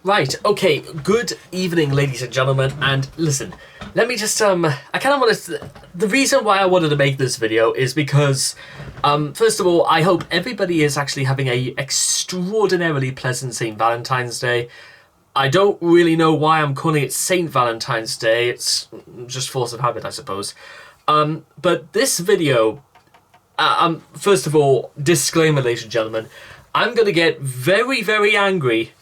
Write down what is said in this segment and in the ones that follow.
Right, okay, good evening, ladies and gentlemen, and listen, let me just, I kind of want to, the reason why I wanted to make this video is because, first of all, I hope everybody is actually having a extraordinarily pleasant St. Valentine's Day. I don't really know why I'm calling it St. Valentine's Day, it's just force of habit, I suppose. But this video, first of all, disclaimer, ladies and gentlemen, I'm going to get very, very angry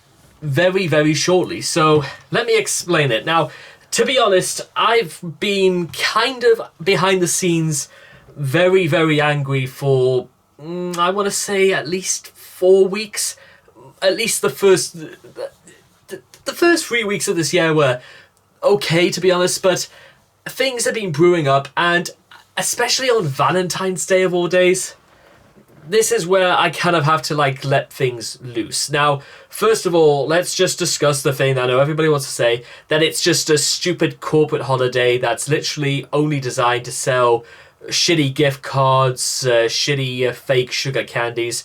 very, very shortly. So let me explain it. Now, to be honest, I've been kind of behind the scenes very, very angry for, I want to say at least 4 weeks. At least the first 3 weeks of this year were okay, to be honest, but things have been brewing up, and especially on Valentine's Day of all days, this is where I kind of have to let things loose. Now, first of all, let's just discuss the thing that I know everybody wants to say, that it's just a stupid corporate holiday that's literally only designed to sell shitty gift cards, shitty fake sugar candies,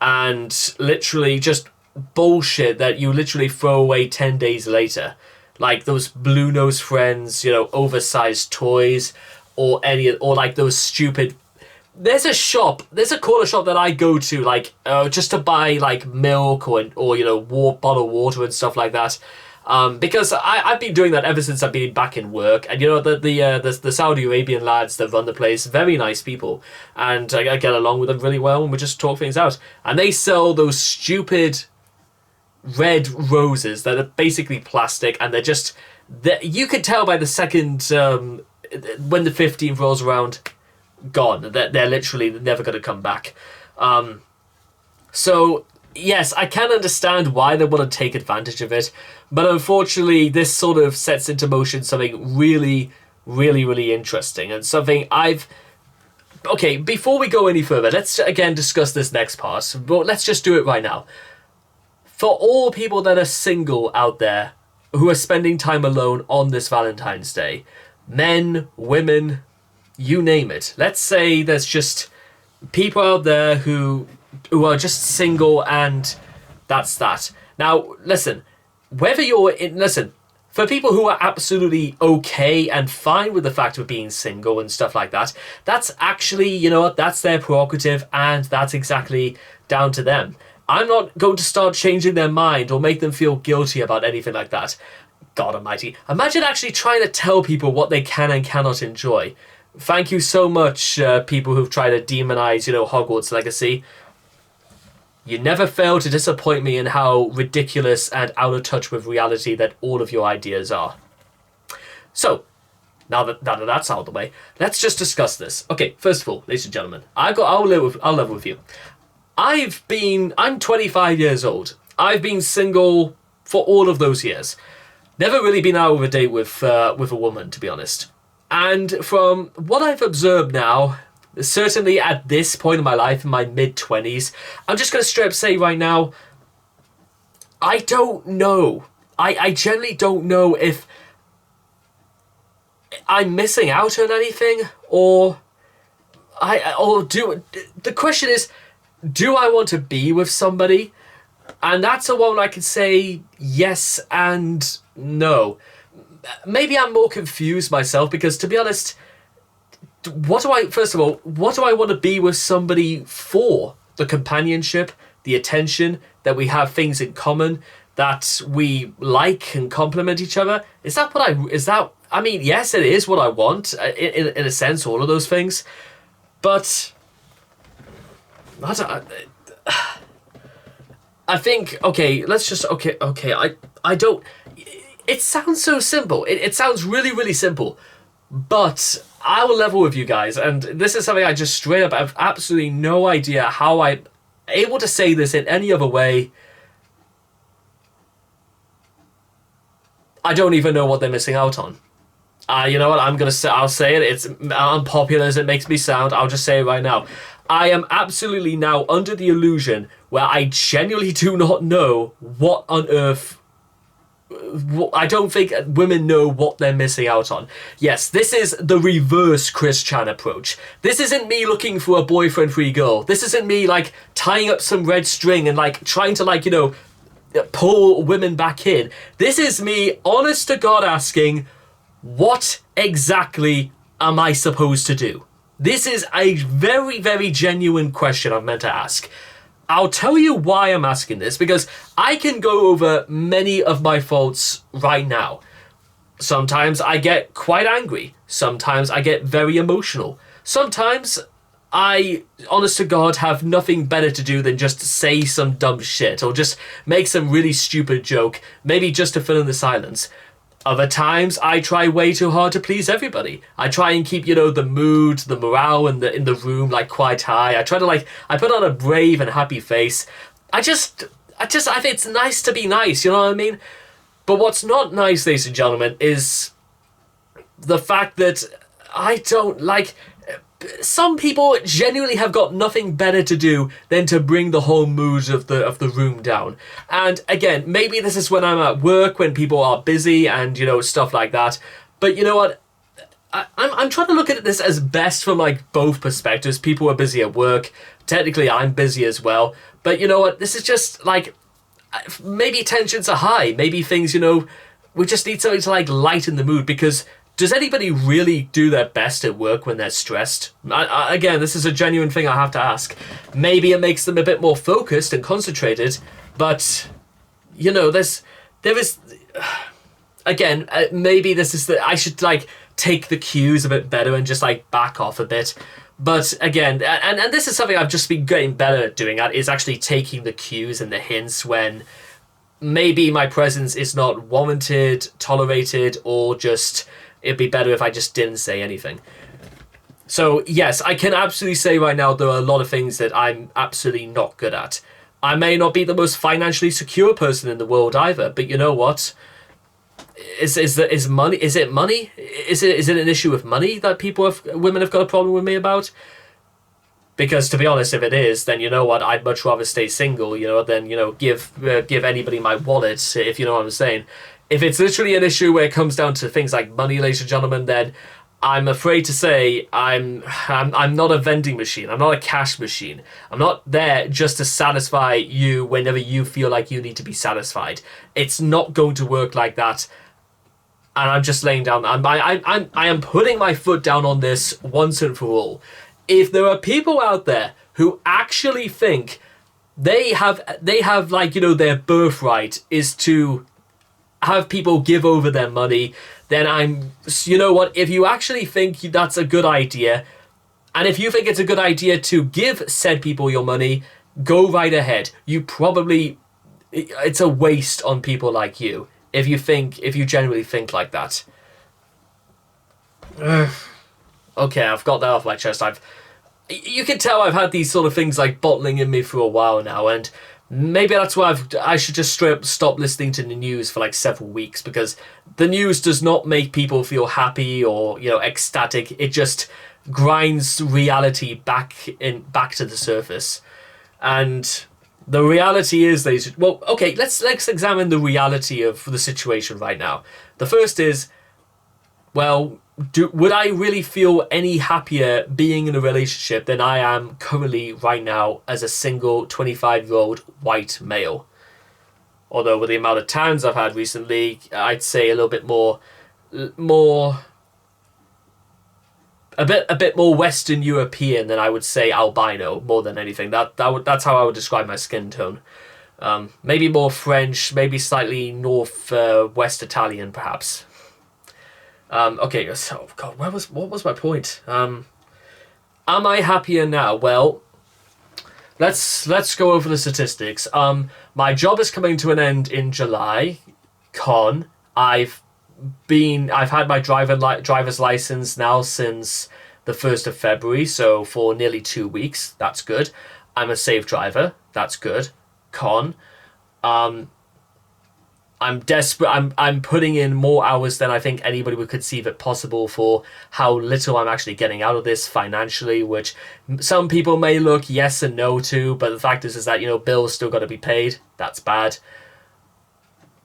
and literally just bullshit that you literally throw away 10 days later. Like those Blue Nose Friends, oversized toys, or those stupid... There's a corner shop that I go to, just to buy, milk or bottled water and stuff like that. Because I've been doing that ever since I've been back in work. And, the Saudi Arabian lads that run the place, very nice people. And I get along with them really well, and we just talk things out. And they sell those stupid red roses that are basically plastic, and they're just... you can tell by the second... when the 15th rolls around... gone. They're literally never going to come back. So, yes, I can understand why they want to take advantage of it, but unfortunately, this sort of sets into motion something really, really, really interesting, and something I've... Okay, before we go any further, let's again discuss this next part, but let's just do it right now. For all people that are single out there, who are spending time alone on this Valentine's Day, men, women... you name it. Let's say there's just people out there who are just single, and that's that. Now, listen, for people who are absolutely okay and fine with the fact of being single and stuff like that, that's actually, that's their prerogative, and that's exactly down to them. I'm not going to start changing their mind or make them feel guilty about anything like that. God almighty. Imagine actually trying to tell people what they can and cannot enjoy. Thank you so much, people who've tried to demonize, Hogwarts Legacy. You never fail to disappoint me in how ridiculous and out of touch with reality that all of your ideas are. So, now that that's out of the way, let's just discuss this. Okay, first of all, ladies and gentlemen, I'll level with you. I'm 25 years old. I've been single for all of those years. Never really been out of a date with a woman, to be honest. And from what I've observed now, certainly at this point in my life, in my mid-20s, I'm just going to straight up say right now, I don't know. I generally don't know if I'm missing out on anything, or the question is, do I want to be with somebody? And that's a one I can say yes and no. Maybe I'm more confused myself, because to be honest, what do I want to be with somebody for? The companionship, the attention, that we have things in common, that we like and complement each other. Yes, it is what I want, in a sense, all of those things. But I think, I don't... It sounds so simple. It sounds really, really simple. But I will level with you guys, and this is something I just straight up have absolutely no idea how I'm able to say this in any other way. I don't even know what they're missing out on. You know what? I'll say it. It's unpopular as it makes me sound. I'll just say it right now. I am absolutely now under the illusion where I genuinely do not know what on earth... I don't think women know what they're missing out on. Yes, this is the reverse Chris Chan approach. This isn't me looking for a boyfriend-free girl. This isn't me, tying up some red string and, trying to, pull women back in. This is me, honest to God, asking, what exactly am I supposed to do? This is a very, very genuine question I'm meant to ask. I'll tell you why I'm asking this, because I can go over many of my faults right now. Sometimes I get quite angry. Sometimes I get very emotional. Sometimes I, honest to God, have nothing better to do than just say some dumb shit or just make some really stupid joke, maybe just to fill in the silence. Other times, I try way too hard to please everybody. I try and keep, the mood, the morale in the room, like, quite high. I try to, I put on a brave and happy face. I think it's nice to be nice, you know what I mean? But what's not nice, ladies and gentlemen, is the fact that I don't like... Some people genuinely have got nothing better to do than to bring the whole mood of the room down. And again, maybe this is when I'm at work, when people are busy and, stuff like that. But you know what? I'm trying to look at this as best from, both perspectives. People are busy at work. Technically, I'm busy as well. But you know what? This is just, maybe tensions are high. Maybe things, we just need something to, lighten the mood, because... Does anybody really do their best at work when they're stressed? Again, this is a genuine thing I have to ask. Maybe it makes them a bit more focused and concentrated, but, there is... Again, maybe this is I should, take the cues a bit better and just, back off a bit. But, again, and this is something I've just been getting better at doing, is actually taking the cues and the hints when maybe my presence is not warranted, tolerated, or just... It'd be better if I just didn't say anything. So, yes, I can absolutely say right now there are a lot of things that I'm absolutely not good at. I may not be the most financially secure person in the world either, but you know what? Is money? Is it money? Is it an issue of money that women have got a problem with me about? Because to be honest, if it is, then you know what? I'd much rather stay single, than give anybody my wallet, if you know what I'm saying. If it's literally an issue where it comes down to things like money, ladies and gentlemen, then I'm afraid to say I'm not a vending machine. I'm not a cash machine. I'm not there just to satisfy you whenever you feel like you need to be satisfied. It's not going to work like that. And I'm just laying down. I am putting my foot down on this once and for all. If there are people out there who actually think they have their birthright is to have people give over their money, then you know what, if you actually think that's a good idea, and if you think it's a good idea to give said people your money, go right ahead. It's a waste on people like you, if you genuinely think like that. Okay, I've got that off my chest. You can tell I've had these sort of things bottling in me for a while now, and maybe that's why I should just straight up stop listening to the news for several weeks, because the news does not make people feel happy or ecstatic. It just grinds reality back to the surface. And the reality is, let's examine the reality of the situation right now. The first is, would I really feel any happier being in a relationship than I am currently right now as a single 25-year-old white male? Although with the amount of times I've had recently, I'd say a little bit a bit more Western European than I would say albino, more than anything. That's how I would describe my skin tone. Maybe more French, maybe slightly West Italian, perhaps. Okay, so God, what was my point? Am I happier now? Well, let's go over the statistics. My job is coming to an end in July. I've had my driver's license now since the 1st of February, so for nearly 2 weeks. That's good. I'm a safe driver. That's good. I'm desperate. I'm putting in more hours than I think anybody would conceive it possible for how little I'm actually getting out of this financially, which some people may look yes and no to, but the fact is that, bills still got to be paid. That's bad.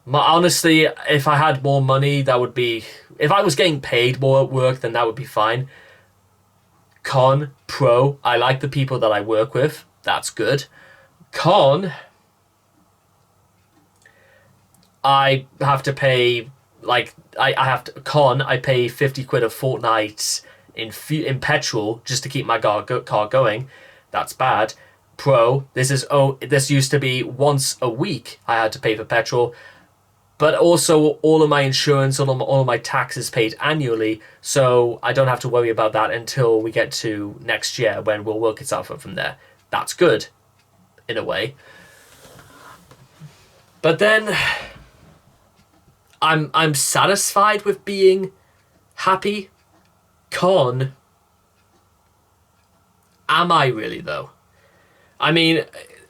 Honestly, if I had more money, if I was getting paid more at work, then that would be fine. Pro, I like the people that I work with. That's good. I have to pay like I have to I pay 50 quid a fortnight in petrol just to keep my car going. That's bad. Pro, this used to be once a week I had to pay for petrol, but also all of my insurance, all of my taxes paid annually, so I don't have to worry about that until we get to next year when we'll work itself up from there. That's good, in a way. But then I'm satisfied with being happy. Con, am I really though? I mean,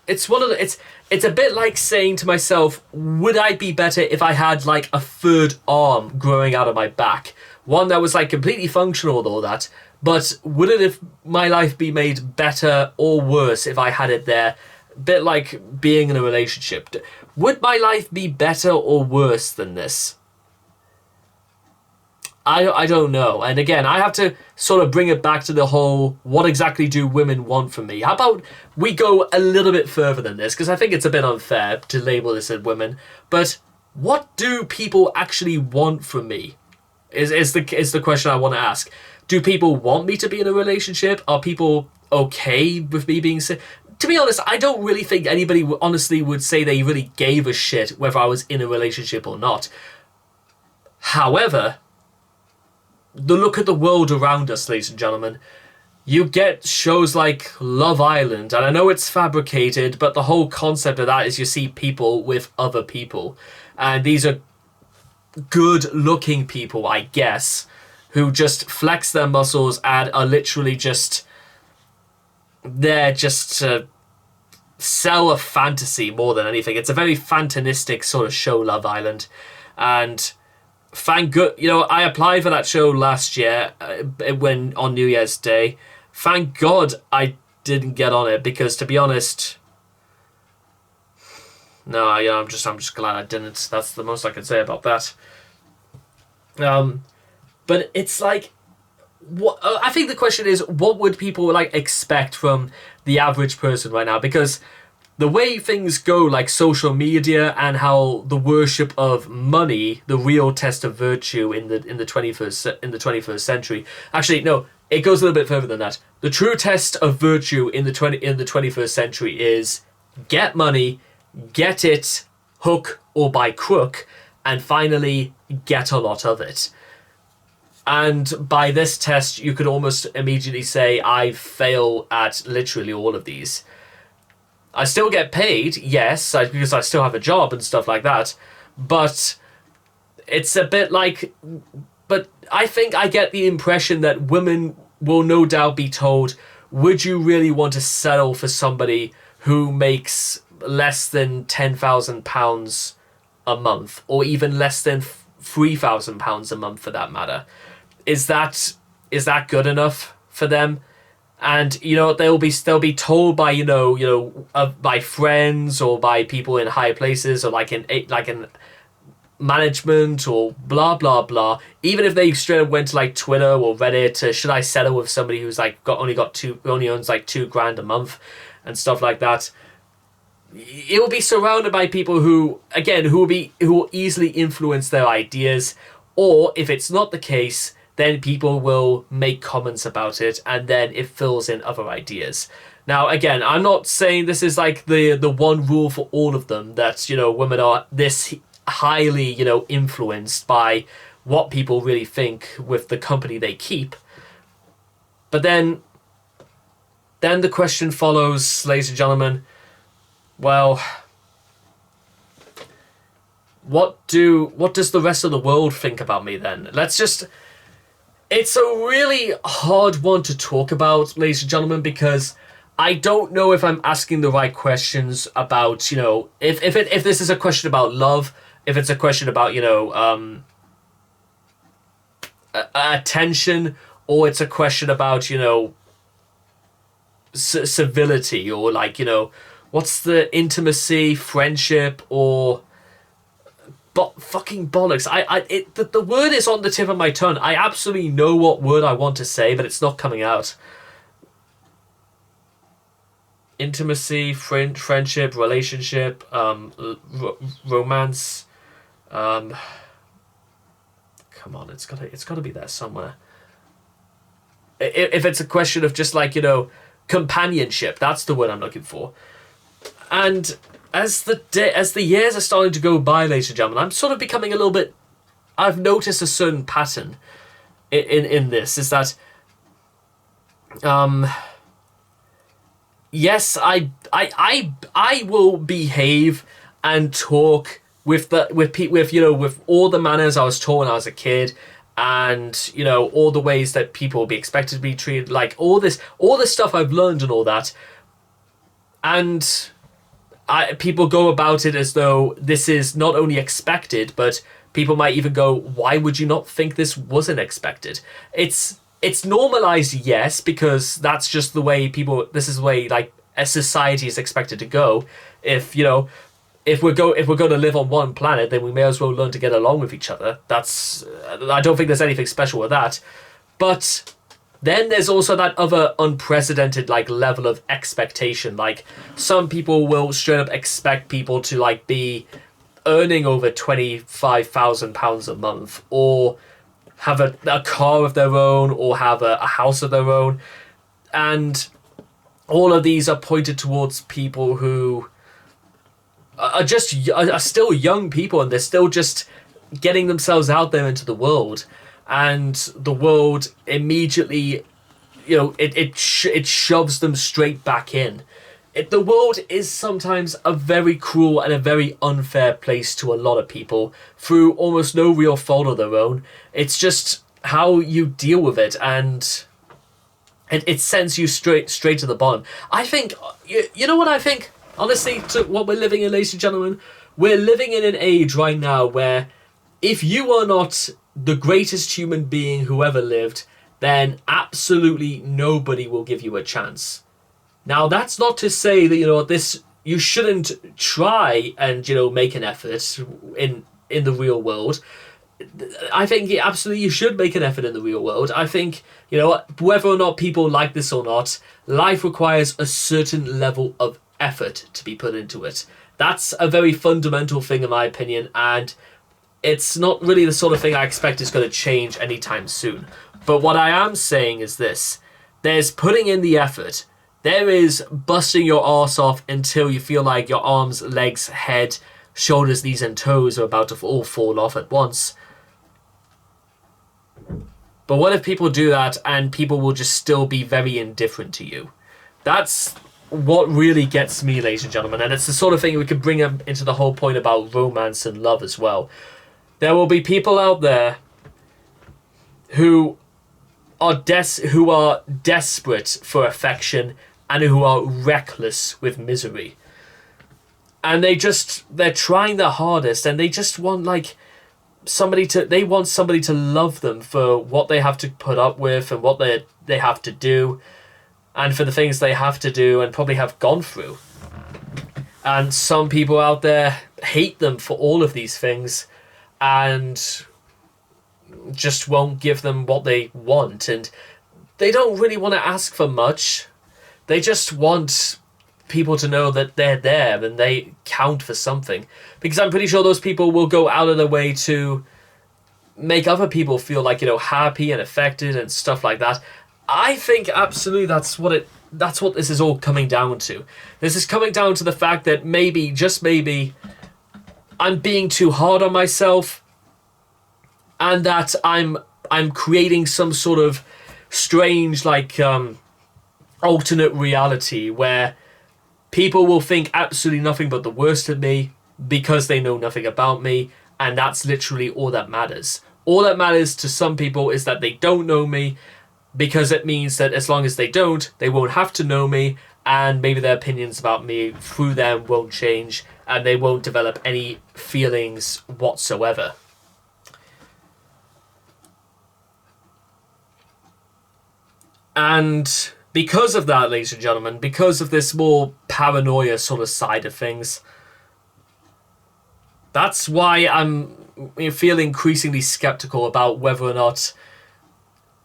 it's a bit like saying to myself, would I be better if I had like a third arm growing out of my back? One that was like completely functional and all that, but would it have my life be made better or worse if I had it there? A bit like being in a relationship. Would my life be better or worse than this? I don't know. And again, I have to sort of bring it back to the whole, what exactly do women want from me? How about we go a little bit further than this? Because I think it's a bit unfair to label this as women. But what do people actually want from me? Is the question I want to ask. Do people want me to be in a relationship? Are people okay with me being sick? To be honest, I don't really think anybody honestly would say they really gave a shit whether I was in a relationship or not. However, look at the world around us, ladies and gentlemen. You get shows like Love Island, and I know it's fabricated, but the whole concept of that is you see people with other people. And these are good-looking people, I guess, who just flex their muscles and are literally just there just to sell a fantasy more than anything. It's a very fantastic sort of show, Love Island. And thank good, I applied for that show last year when on New Year's Day. Thank God I didn't get on it, because to be honest, no, I'm just glad I didn't. That's the most I can say about that. But it's like, what I think the question is, what would people like expect from the average person right now? Because the way things go, like social media and how the worship of money, the real test of virtue in the 21st century. Actually, no, it goes a little bit further than that. The true test of virtue in the 21st century is get money, get it hook or by crook, and finally get a lot of it. And by this test, you could almost immediately say I fail at literally all of these. I still get paid, yes, because I still have a job and stuff like that. But it's a bit like... But I think I get the impression that women will no doubt be told, would you really want to settle for somebody who makes less than £10,000 a month, or even less than £3,000 a month for that matter? Is that good enough for them? And they'll be told by by friends or by people in high places, or like in management or blah blah blah. Even if they straight up went to like Twitter or Reddit, should I settle with somebody who's like only owns like £2,000 a month and stuff like that? It will be surrounded by people who will easily influence their ideas, or if it's not the case, then people will make comments about it, and then it fills in other ideas. Now, again, I'm not saying this is like the one rule for all of them, that, women are this highly, influenced by what people really think with the company they keep. But then the question follows, ladies and gentlemen, well, what does the rest of the world think about me then? It's a really hard one to talk about, ladies and gentlemen, because I don't know if I'm asking the right questions about, if this is a question about love, if it's a question about, attention, or it's a question about, civility, or like, what's the intimacy, friendship, or... But fucking bollocks. The word is on the tip of my tongue. I absolutely know what word I want to say, but it's not coming out. Intimacy, friendship, relationship, romance. Um, come on, it's gotta be there somewhere. If it's a question of just like, companionship, that's the word I'm looking for. And as the years are starting to go by, ladies and gentlemen, I'm sort of becoming a little bit. I've noticed a certain pattern in this is that, yes, I will behave and talk with all the manners I was taught when I was a kid, and all the ways that people will be expected to be treated, like all this stuff I've learned and all that, and people go about it as though this is not only expected, but people might even go, why would you not think this wasn't expected? It's normalized, yes, because that's just the way this is the way like a society is expected to go. If we're going to live on one planet, then we may as well learn to get along with each other. I don't think there's anything special with that. But then there's also that other unprecedented like level of expectation. Like some people will straight up expect people to like be earning over £25,000 a month, or have a car of their own, or have a house of their own, and all of these are pointed towards people who are still young people, and they're still just getting themselves out there into the world, and the world immediately, it shoves them straight back in. The world is sometimes a very cruel and a very unfair place to a lot of people through almost no real fault of their own. It's just how you deal with it, and it sends you straight to the bottom. I think, you know what I think? Honestly, to what we're living in, ladies and gentlemen, we're living in an age right now where if you are not the greatest human being who ever lived, then absolutely nobody will give you a chance. Now, that's not to say that, you shouldn't try and, make an effort in the real world. I think absolutely you should make an effort in the real world. I think, whether or not people like this or not, life requires a certain level of effort to be put into it. That's a very fundamental thing in my opinion, and it's not really the sort of thing I expect is going to change anytime soon. But what I am saying is this: there's putting in the effort. There is busting your arse off until you feel like your arms, legs, head, shoulders, knees and toes are about to all fall off at once. But what if people do that and people will just still be very indifferent to you? That's what really gets me, ladies and gentlemen, and it's the sort of thing we could bring up into the whole point about romance and love as well. There will be people out there who are desperate for affection and who are reckless with misery. And they're trying their hardest, and they just want somebody to love them for what they have to put up with and what they have to do, and for the things they have to do and probably have gone through. And some people out there hate them for all of these things and just won't give them what they want. And they don't really want to ask for much. They just want people to know that they're there and they count for something. Because I'm pretty sure those people will go out of their way to make other people feel like, happy and affected and stuff like that. I think absolutely that's what this is all coming down to. This is coming down to the fact that maybe, just maybe, I'm being too hard on myself, and that I'm creating some sort of strange alternate reality where people will think absolutely nothing but the worst of me because they know nothing about me, and that's literally all that matters. All that matters to some people is that they don't know me, because it means that as long as they don't, they won't have to know me, and maybe their opinions about me through them won't change, and they won't develop any feelings whatsoever. And because of that, ladies and gentlemen, because of this more paranoia sort of side of things, that's why I'm feel increasingly skeptical about whether or not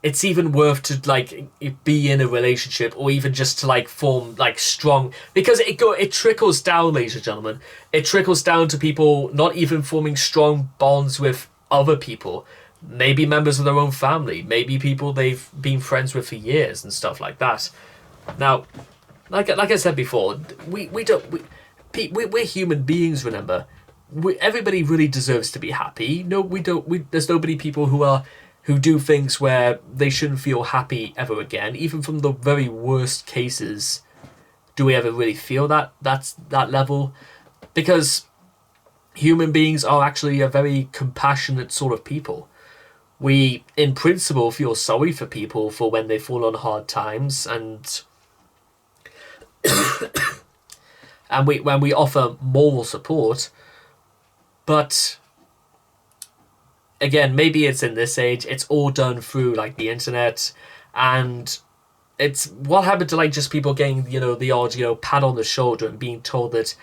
it's even worth to like be in a relationship, or even just to like form like strong, because it trickles down, ladies and gentlemen. It trickles down to people not even forming strong bonds with other people, maybe members of their own family, maybe people they've been friends with for years and stuff like that. Now, like I said before, we're human beings. Remember, everybody really deserves to be happy. No, we don't. There's nobody people who do things where they shouldn't feel happy ever again. Even from the very worst cases, do we ever really feel that level? Because human beings are actually a very compassionate sort of people. We, in principle, feel sorry for people for when they fall on hard times, and when we offer moral support. But again, maybe it's in this age, it's all done through like the internet, and it's what happened to like just people getting, the odd, pat on the shoulder and being told that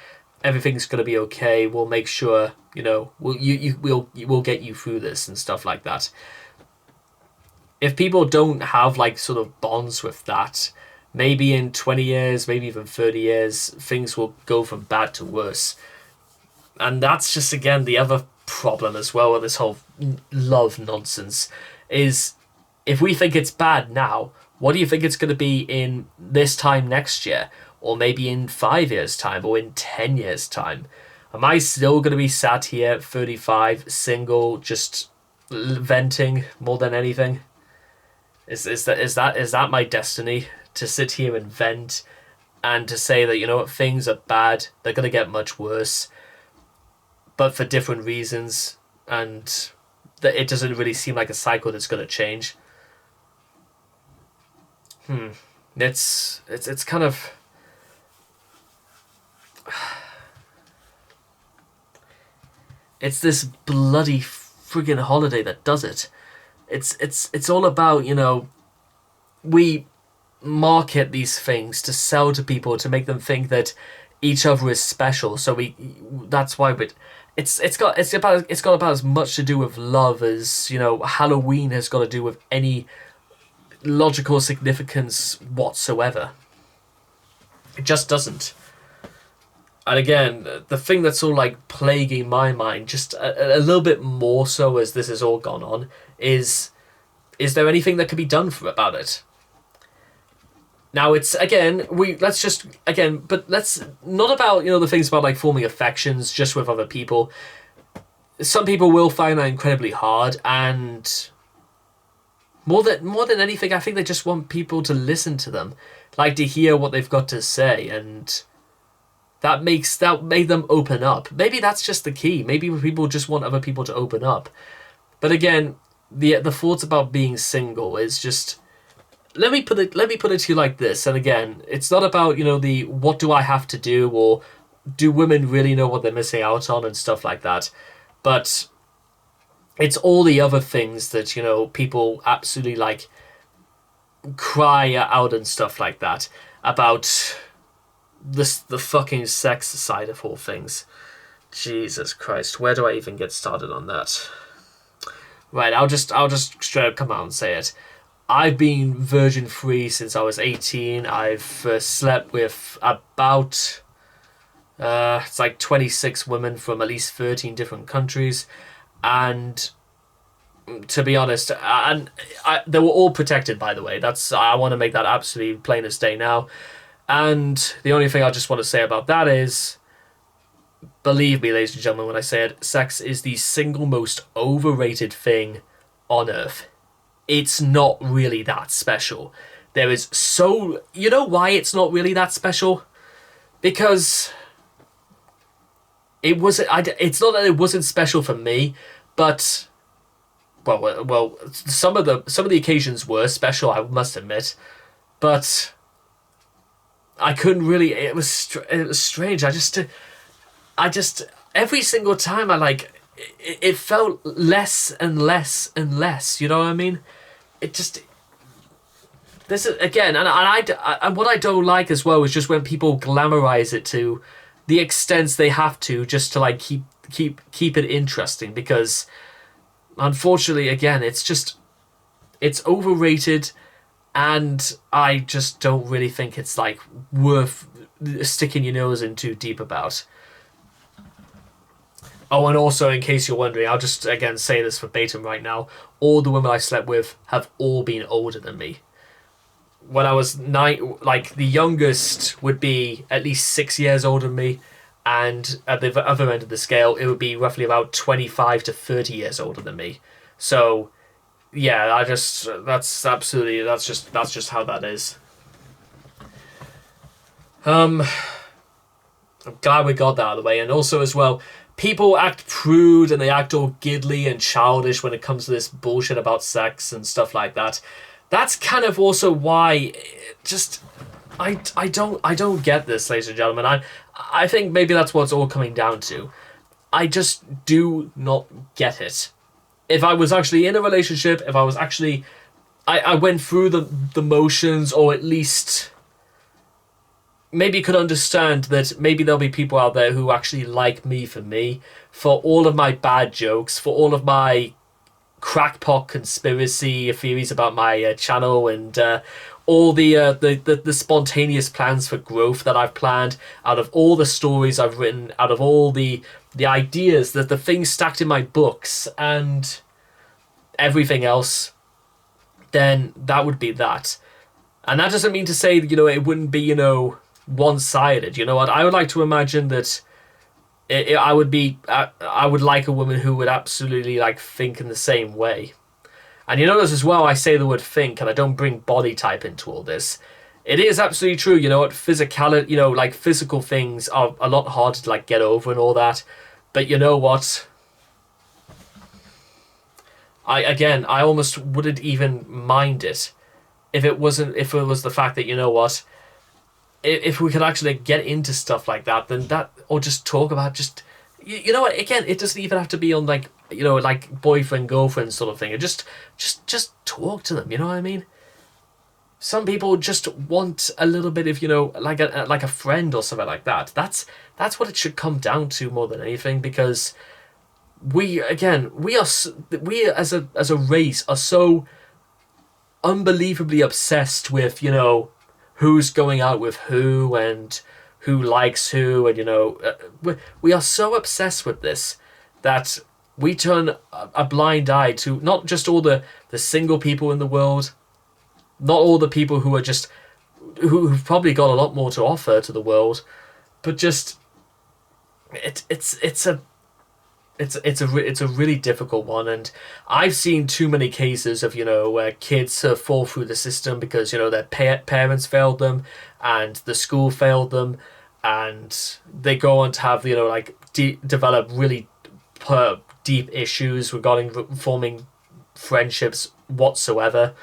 everything's gonna be okay. We'll make sure, we'll get you through this and stuff like that. If people don't have like sort of bonds with that, maybe in 20 years, maybe even 30 years, things will go from bad to worse. And that's just, again, the other problem as well with this whole love nonsense, is if we think it's bad now, what do you think it's going to be in this time next year? Or maybe in 5 years' time, or in 10 years' time? Am I still going to be sat here at 35, single, just venting more than anything? Is that my destiny? To sit here and vent, and to say that, things are bad, they're going to get much worse, but for different reasons, and that it doesn't really seem like a cycle that's going to change. It's kind of... It's this bloody friggin' holiday that does it. It's all about, we market these things to sell to people, to make them think that each other is special. So that's why it's got about as much to do with love as Halloween has got to do with any logical significance whatsoever. It just doesn't. And again, the thing that's all like plaguing my mind just a little bit more so as this has all gone on is there anything that can be done about it? Now it's, again, but let's not about, the things about like forming affections just with other people. Some people will find that incredibly hard, and more than anything, I think they just want people to listen to them, like to hear what they've got to say, and that made them open up. Maybe that's just the key. Maybe people just want other people to open up. But again, the thoughts about being single is just... Let me put it to you like this, and again, it's not about, the what do I have to do, or do women really know what they're missing out on and stuff like that, but it's all the other things that, people absolutely like cry out and stuff like that about the fucking sex side of all things. Jesus Christ, where do I even get started on that? Right, I'll just straight up come out and say it. I've been virgin-free since I was 18. I've slept with about... it's like 26 women from at least 13 different countries. And to be honest, they were all protected, by the way. I want to make that absolutely plain as day now. And the only thing I just want to say about that is, believe me, ladies and gentlemen, when I say it, sex is the single most overrated thing on earth. It's not really that special. There is so... You know why it's not really that special? Because it's not that it wasn't special for me, but well, some of the occasions were special, I must admit, but I couldn't really... It was strange. I just every single time it felt less and less and less. You know what I mean? It just... This is, again, and what I don't like as well is just when people glamorize it to the extent they have to, just to like keep it interesting, because unfortunately, again, it's just... It's overrated, and I just don't really think it's like worth sticking your nose in too deep about. Oh, and also, in case you're wondering, I'll just again say this verbatim right now. All the women I slept with have all been older than me. When I was nine, like the youngest would be at least 6 years older than me, and at the other end of the scale, it would be roughly about 25 to 30 years older than me. So, yeah, that's just how that is. I'm glad we got that out of the way, and also as well, people act prude and they act all giddly and childish when it comes to this bullshit about sex and stuff like that. That's kind of also why, just I don't get this, ladies and gentlemen. I think maybe that's what it's all coming down to. I just do not get it. If I was actually in a relationship, if I was actually, I went through the motions, or at least maybe could understand that maybe there'll be people out there who actually like me, for all of my bad jokes, for all of my crackpot conspiracy theories about my channel, and all the spontaneous plans for growth that I've planned, out of all the stories I've written, out of all the ideas, that the things stacked in my books and everything else, then that would be that. And that doesn't mean to say that, it wouldn't be, one-sided. You know what? I would like to imagine that I would like a woman who would absolutely like think in the same way. And you notice as well, I say the word think, and I don't bring body type into all this. It is absolutely true. You know what? Physicality, like physical things are a lot harder to like get over and all that. But you know what? I almost wouldn't even mind it if it was the fact that, you know what, if we could actually get into stuff like that, then that, or just talk about, just, you know what, again, it doesn't even have to be on like, like boyfriend girlfriend sort of thing. It just talk to them. You know what I mean? Some people just want a little bit of, like a friend or something like that. That's what it should come down to more than anything, because we as a race are so unbelievably obsessed with, who's going out with who and who likes who, and we are so obsessed with this that we turn a blind eye to not just all the single people in the world, not all the people who are just who've probably got a lot more to offer to the world, but just it's a really difficult one. And I've seen too many cases of, where kids fall through the system because, their parents failed them and the school failed them, and they go on to have, develop really deep issues regarding forming friendships whatsoever.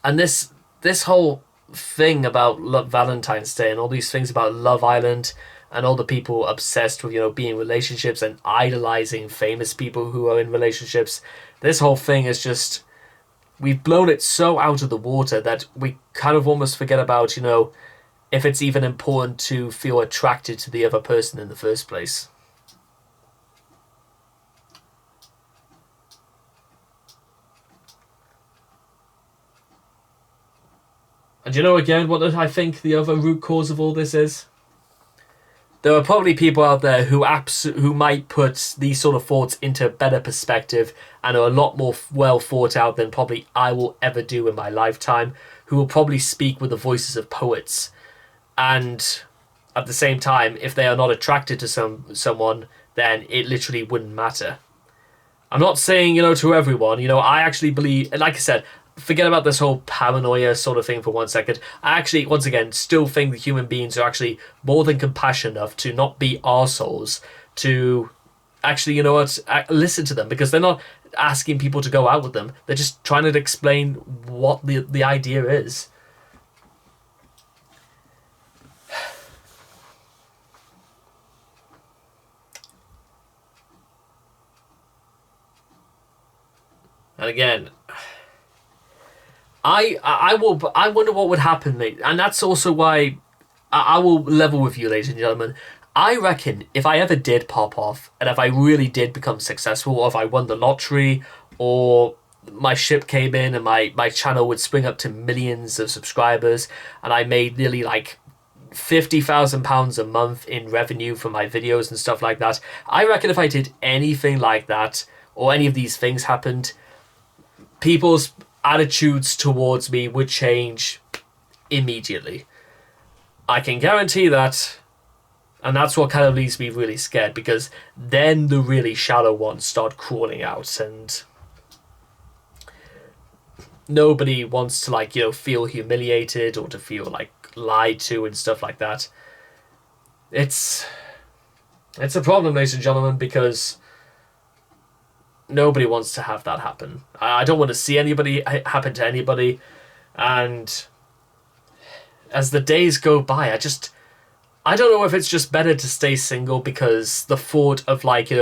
And this whole thing about Valentine's Day and all these things about Love Island and all the people obsessed with, being in relationships and idolizing famous people who are in relationships, this whole thing is just, we've blown it so out of the water that we kind of almost forget about, if it's even important to feel attracted to the other person in the first place. And again, what I think the other root cause of all this is? There are probably people out there who might put these sort of thoughts into better perspective and are a lot more well thought out than probably I will ever do in my lifetime, who will probably speak with the voices of poets. And at the same time, if they are not attracted to someone, then it literally wouldn't matter. I'm not saying, to everyone, I actually believe, like I said, forget about this whole paranoia sort of thing for 1 second. I actually, once again, still think that human beings are actually more than compassionate enough to not be arseholes, to actually, listen to them, because they're not asking people to go out with them. They're just trying to explain what the idea is. And again, I wonder what would happen, mate. And that's also why I will level with you, ladies and gentlemen. I reckon if I ever did pop off, and if I really did become successful, or if I won the lottery, or my ship came in and my channel would spring up to millions of subscribers and I made nearly like £50,000 a month in revenue from my videos and stuff like that. I reckon if I did anything like that, or any of these things happened, people's attitudes towards me would change immediately. I can guarantee that. And that's what kind of leaves me really scared, because then the really shallow ones start crawling out, and nobody wants to, like, feel humiliated or to feel like lied to and stuff like that. It's a problem, ladies and gentlemen, because nobody wants to have that happen. I don't want to see anybody happen to anybody, and as the days go by, I don't know if it's just better to stay single because the thought of, like,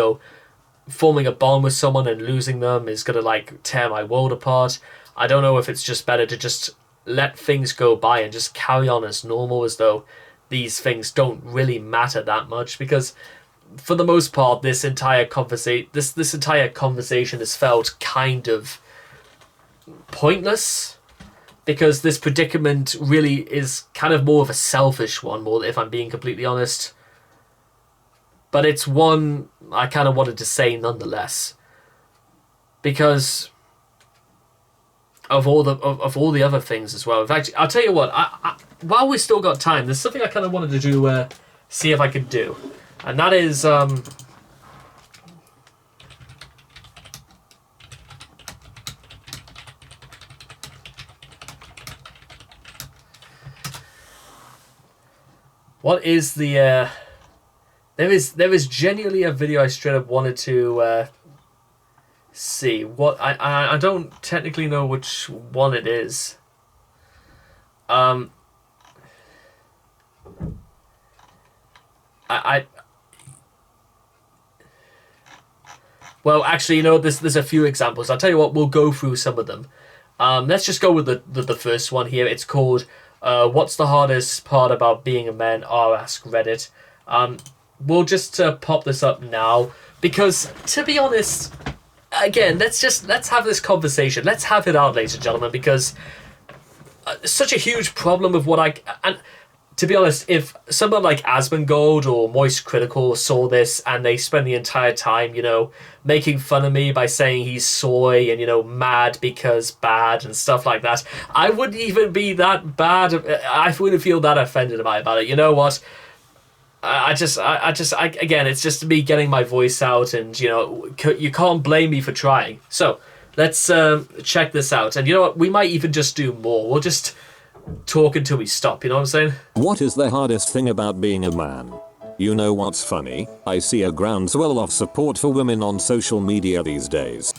forming a bond with someone and losing them is gonna, like, tear my world apart. I don't know if it's just better to just let things go by and just carry on as normal, as though these things don't really matter that much, because for the most part this entire conversation has felt kind of pointless, because this predicament really is kind of more of a selfish one, more, if I'm being completely honest. But it's one I kind of wanted to say nonetheless, because of all the other things as well. In fact, I'll tell you what. I while we still got time, there's something I kind of wanted to do. See if I could do, and that is what is the there is genuinely a video I straight up wanted to see. What I don't technically know which one it is. Well, actually, there's a few examples. I'll tell you what, we'll go through some of them. Let's just go with the first one here. It's called "What's the hardest part about being a man?" Ask Reddit. We'll just pop this up now, because to be honest, again, let's have this conversation. Let's have it out, ladies and gentlemen, because such a huge problem of and to be honest, if someone like Asmongold or Moist Critical saw this and they spend the entire time, making fun of me by saying he's soy and, mad because bad and stuff like that, I wouldn't even be that bad. I wouldn't feel that offended about it. You know what? Again, it's just me getting my voice out, and, you can't blame me for trying. So let's check this out. And you know what? We might even just do more. We'll just talk until we stop, you know what I'm saying? What is the hardest thing about being a man? You know what's funny? I see a groundswell of support for women on social media these days.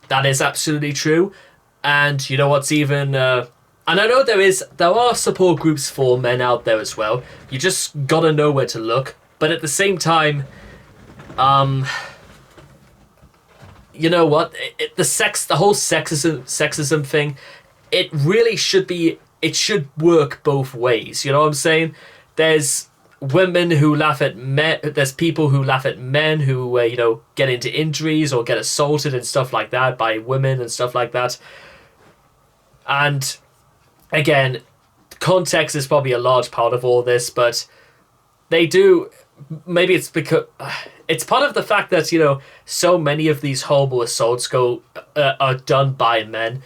That is absolutely true. And you know what's even... and I know there are support groups for men out there as well. You just gotta know where to look. But at the same time, you know what? The whole sexism thing, it really should be... It should work both ways, you know what I'm saying? There's women who laugh at men. There's people who laugh at men who, get into injuries or get assaulted and stuff like that by women and stuff like that. And again, context is probably a large part of all this, but they do... Maybe it's because... It's part of the fact that, so many of these horrible assaults are done by men.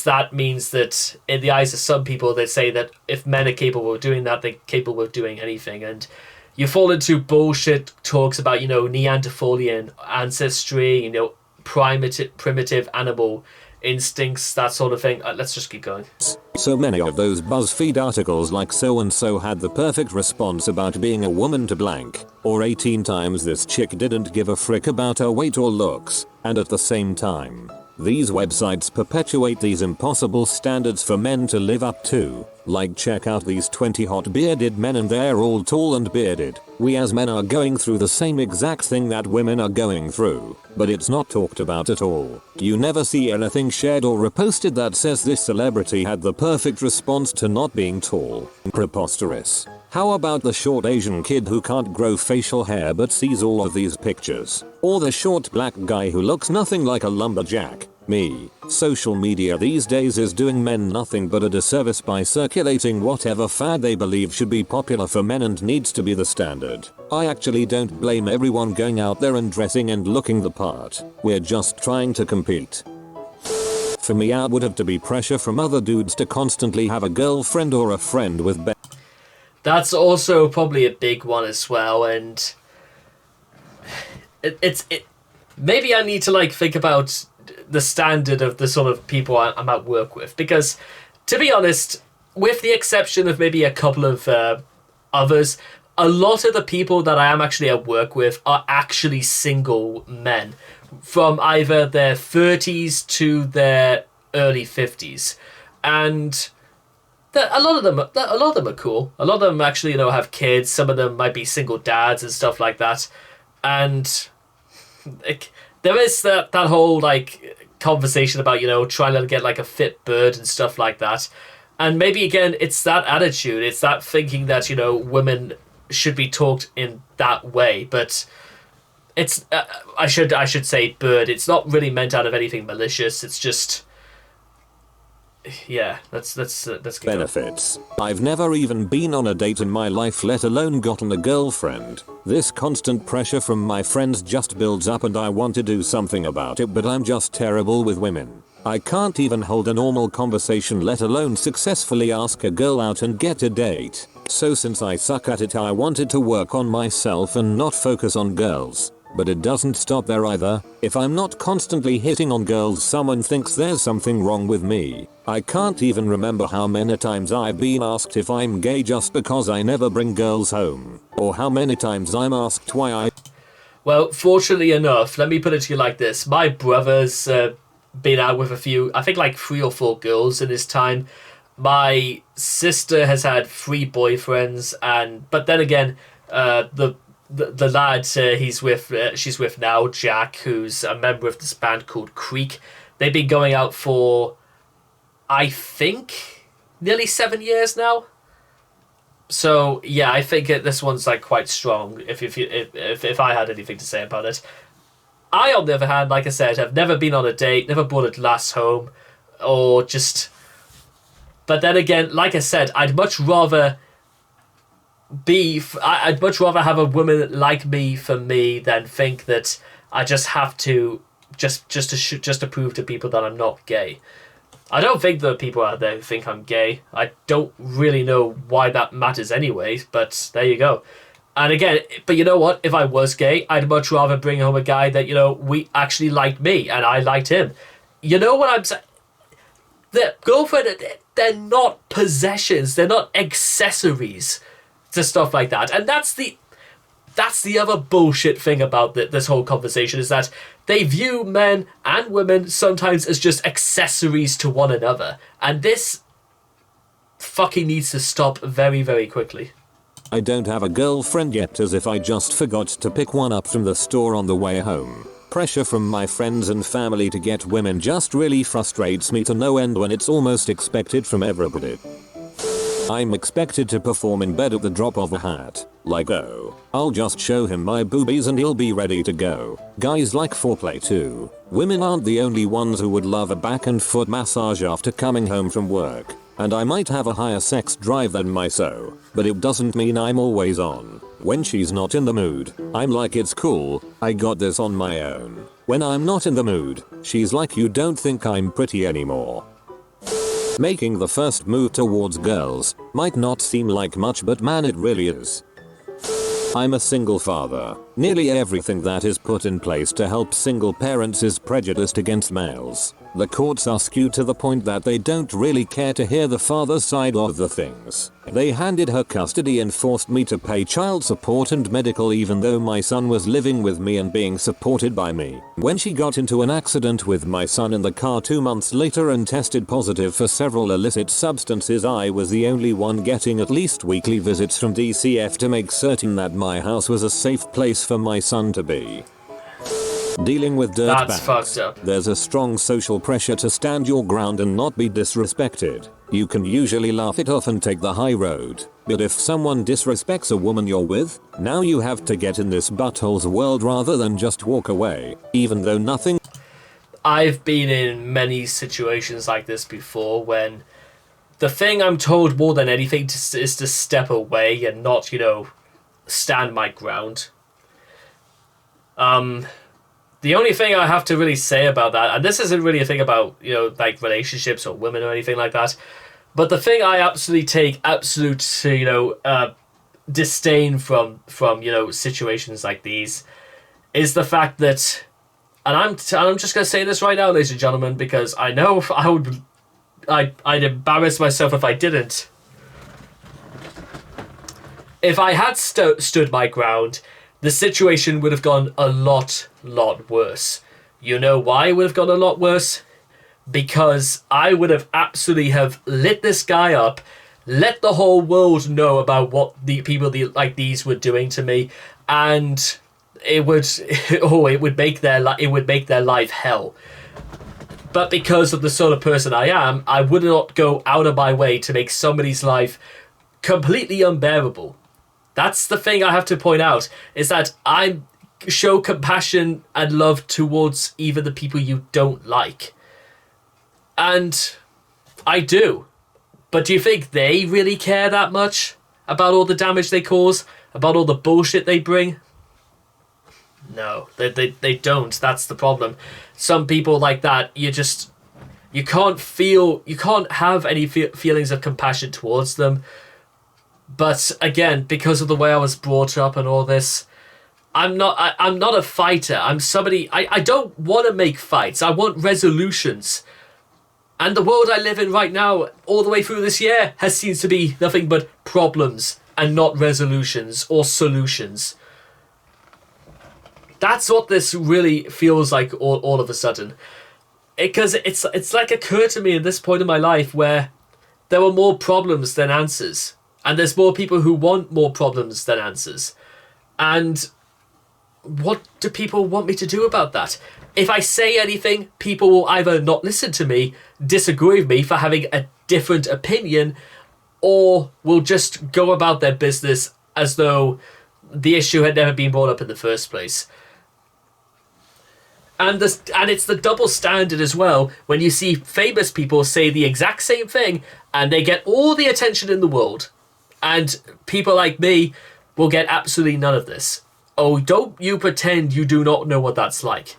That means that in the eyes of some people, they say that if men are capable of doing that, they're capable of doing anything. And you fall into bullshit talks about, Neanderthalian ancestry, primitive animal instincts, that sort of thing. Let's just keep going. So many of those BuzzFeed articles like so-and-so had the perfect response about being a woman to blank, or 18 times this chick didn't give a frick about her weight or looks, and at the same time, these websites perpetuate these impossible standards for men to live up to, like check out these 20 hot bearded men and they're all tall and bearded. We as men are going through the same exact thing that women are going through, but it's not talked about at all. You never see anything shared or reposted that says this celebrity had the perfect response to not being tall. Preposterous. How about the short Asian kid who can't grow facial hair but sees all of these pictures? Or the short black guy who looks nothing like a lumberjack? Me. Social media these days is doing men nothing but a disservice by circulating whatever fad they believe should be popular for men and needs to be the standard. I actually don't blame everyone going out there and dressing and looking the part. We're just trying to compete. For me, it would have to be pressure from other dudes to constantly have a girlfriend or a friend with That's also probably a big one as well, and it's maybe I need to like think about the standard of the sort of people I'm at work with, because to be honest, with the exception of maybe a couple of others, a lot of the people that I am actually at work with are actually single men from either their 30s to their early 50s, and a lot of them are cool. A lot of them actually, have kids. Some of them might be single dads and stuff like that. And there is that whole like conversation about trying to get like a fit bird and stuff like that. And maybe again, it's that attitude. It's that thinking that women should be talked in that way. But it's I should say bird. It's not really meant out of anything malicious. It's just. Yeah, that's benefits. I've never even been on a date in my life, let alone gotten a girlfriend. This constant pressure from my friends just builds up and I want to do something about it, but I'm just terrible with women. I can't even hold a normal conversation, let alone successfully ask a girl out and get a date. So since I suck at it, I wanted to work on myself and not focus on girls. But it doesn't stop there either. If I'm not constantly hitting on girls, someone thinks there's something wrong with me. I can't even remember how many times I've been asked if I'm gay just because I never bring girls home. Or how many times I'm asked why I... Well, fortunately enough, let me put it to you like this. My brother's been out with a few, I think like 3 or 4 girls in his time. My sister has had 3 boyfriends, but then again, the lad she's with now, Jack, who's a member of this band called Creek. They've been going out for, I think, nearly 7 years now. So yeah, I think this one's like quite strong. If I had anything to say about it, I on the other hand, like I said, have never been on a date, never brought a glass home, or just. But then again, like I said, I'd much rather have a woman like me for me than think that I just have to just to prove to people that I'm not gay. I don't think there are people out there who think I'm gay. I don't really know why that matters anyway, but there you go. And again, but you know what? If I was gay, I'd much rather bring home a guy that, we actually liked me and I liked him. You know what I'm saying? The girlfriend, they're not possessions. They're not accessories to stuff like that. And that's the other bullshit thing about this whole conversation, is that they view men and women sometimes as just accessories to one another. And this fucking needs to stop very, very quickly. I don't have a girlfriend yet, as if I just forgot to pick one up from the store on the way home. Pressure from my friends and family to get women just really frustrates me to no end when it's almost expected from everybody. I'm expected to perform in bed at the drop of a hat. Like, oh, I'll just show him my boobies and he'll be ready to go. Guys like foreplay too. Women aren't the only ones who would love a back and foot massage after coming home from work. And I might have a higher sex drive than my so, but it doesn't mean I'm always on. When she's not in the mood, I'm like, it's cool, I got this on my own. When I'm not in the mood, she's like, you don't think I'm pretty anymore. Making the first move towards girls might not seem like much, but man, it really is. I'm a single father. Nearly everything that is put in place to help single parents is prejudiced against males. The courts are skewed to the point that they don't really care to hear the father's side of the things. They handed her custody and forced me to pay child support and medical, even though my son was living with me and being supported by me. When she got into an accident with my son in the car 2 months later and tested positive for several illicit substances, I was the only one getting at least weekly visits from DCF to make certain that my house was a safe place for my son to be. Dealing with That's dirtbags. fucked up. There's a strong social pressure to stand your ground and not be disrespected. You can usually laugh it off and take the high road. But if someone disrespects a woman you're with, now you have to get in this butthole's world rather than just walk away, even though nothing. I've been in many situations like this before when the thing I'm told more than anything is to step away and not, stand my ground. The only thing I have to really say about that, and this isn't really a thing about, like relationships or women or anything like that, but the thing I absolutely take absolute, disdain from situations like these is the fact that, and I'm just going to say this right now, ladies and gentlemen, because I know I'd embarrass myself if I didn't. If I had stood my ground, the situation would have gone a lot worse. You know why it would have gone a lot worse? Because I would have absolutely have lit this guy up, let the whole world know about what the people like these were doing to me, and it would make their life hell. But because of the sort of person I am, I would not go out of my way to make somebody's life completely unbearable. That's the thing I have to point out, is that I show compassion and love towards even the people you don't like. And I do. But do you think they really care that much about all the damage they cause? About all the bullshit they bring? No, they don't. That's the problem. Some people like that, you can't have any feelings of compassion towards them. But again, because of the way I was brought up and all this, I'm not a fighter. I'm somebody, I don't want to make fights. I want resolutions. And the world I live in right now, all the way through this year, has seems to be nothing but problems and not resolutions or solutions. That's what this really feels like all of a sudden. Because it's like occurred to me at this point in my life where there were more problems than answers. And there's more people who want more problems than answers. And what do people want me to do about that? If I say anything, people will either not listen to me, disagree with me for having a different opinion, or will just go about their business as though the issue had never been brought up in the first place. And it's the double standard as well when you see famous people say the exact same thing and they get all the attention in the world. And people like me will get absolutely none of this. Oh, don't you pretend you do not know what that's like.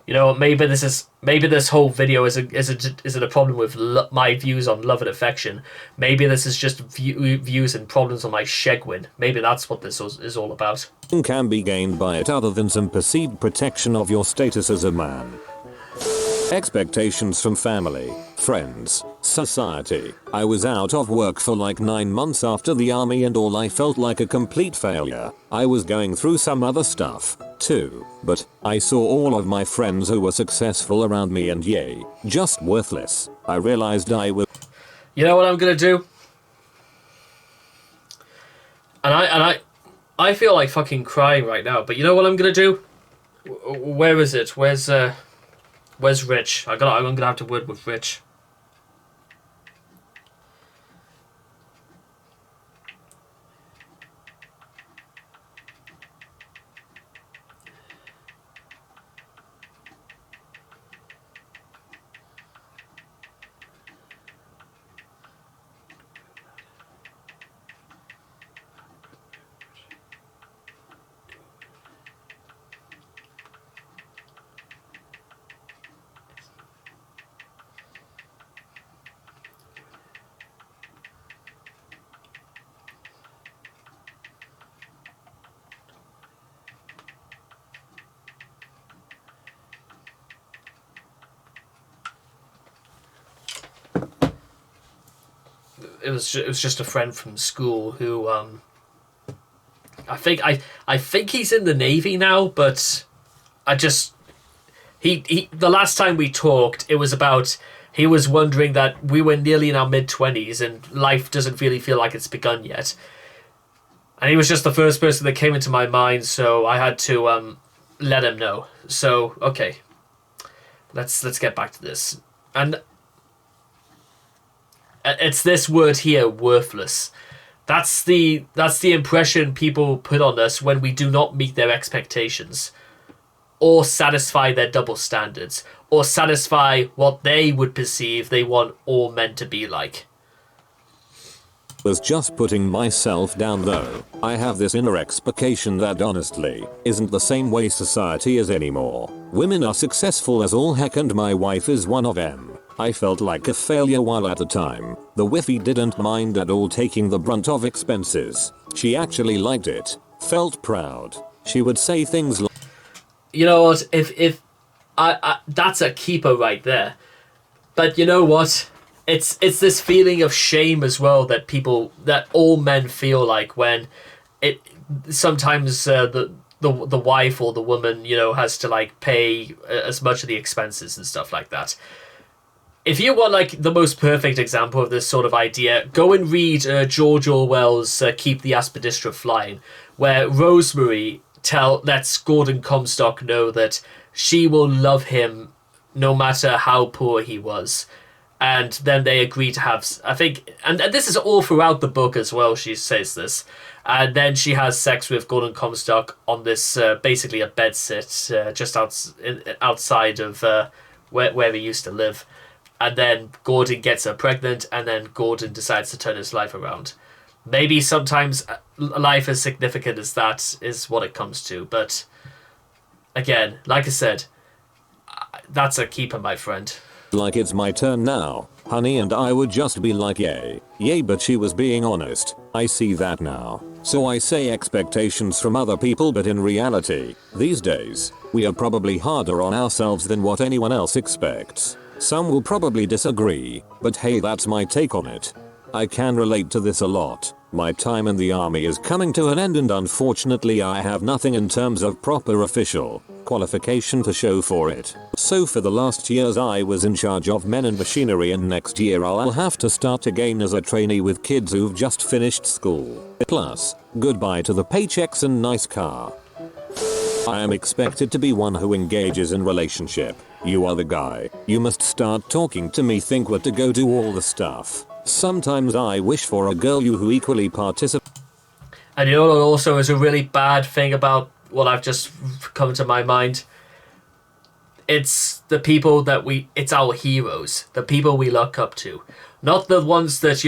Maybe this whole video isn't a problem with my views on love and affection. Maybe this is just views and problems on my Shegwin. Maybe that's what this is all about. Can be gained by it other than some perceived protection of your status as a man. Expectations from family, friends, society. I was out of work for like 9 months after the army and all I felt like a complete failure. I was going through some other stuff too, but I saw all of my friends who were successful around me and yay, just worthless. I realized I was. You know what I'm gonna do? And I feel like fucking crying right now, but you know what I'm gonna do? Where is it? Where's Rich? I'm gonna have to word with Rich. It was just a friend from school who I think he's in the Navy now, but he the last time we talked, it was about he was wondering that we were nearly in our mid-20s and life doesn't really feel like it's begun yet. And he was just the first person that came into my mind, so I had to let him know. So, okay. Let's get back to this. And It's this word here, worthless. That's the impression people put on us when we do not meet their expectations, or satisfy their double standards, or satisfy what they would perceive they want all men to be like. Was just putting myself down though. I have this inner expectation that honestly isn't the same way society is anymore. Women are successful as all heck and my wife is one of them. I felt like a failure while at the time. The wifey didn't mind at all taking the brunt of expenses. She actually liked it. Felt proud. She would say things like, You know what? If I that's a keeper right there. But you know what? It's this feeling of shame as well that all men feel like when it sometimes the wife or the woman has to like pay as much of the expenses and stuff like that. If you want like the most perfect example of this sort of idea, go and read George Orwell's Keep the Aspidistra Flying, where Rosemary lets Gordon Comstock know that she will love him no matter how poor he was. And then they agree to have, I think, and this is all throughout the book as well, she says this. And then she has sex with Gordon Comstock on this, basically a bedsit, just outside of where he used to live. And then Gordon gets her pregnant, and then Gordon decides to turn his life around. Maybe sometimes life as significant as that is what it comes to. But again, like I said, that's a keeper, my friend. like it's my turn now, honey, and I would just be like yay, but she was being honest. I see that now. So I say expectations from other people, but in reality, these days, we are probably harder on ourselves than what anyone else expects. Some will probably disagree, but hey, that's my take on it. I can relate to this a lot. My time in the army is coming to an end, and unfortunately I have nothing in terms of proper official qualification to show for it. So for the last years I was in charge of men and machinery, and next year I'll have to start again as a trainee with kids who've just finished school. Plus, goodbye to the paychecks and nice car. I am expected to be one who engages in relationship. You are the guy. You must start talking to me, think where to go, do all the stuff. Sometimes I wish for a girl who equally participates. And you know what also is a really bad thing about what I've just come to my mind? It's the people it's our heroes, the people we look up to. Not the ones that,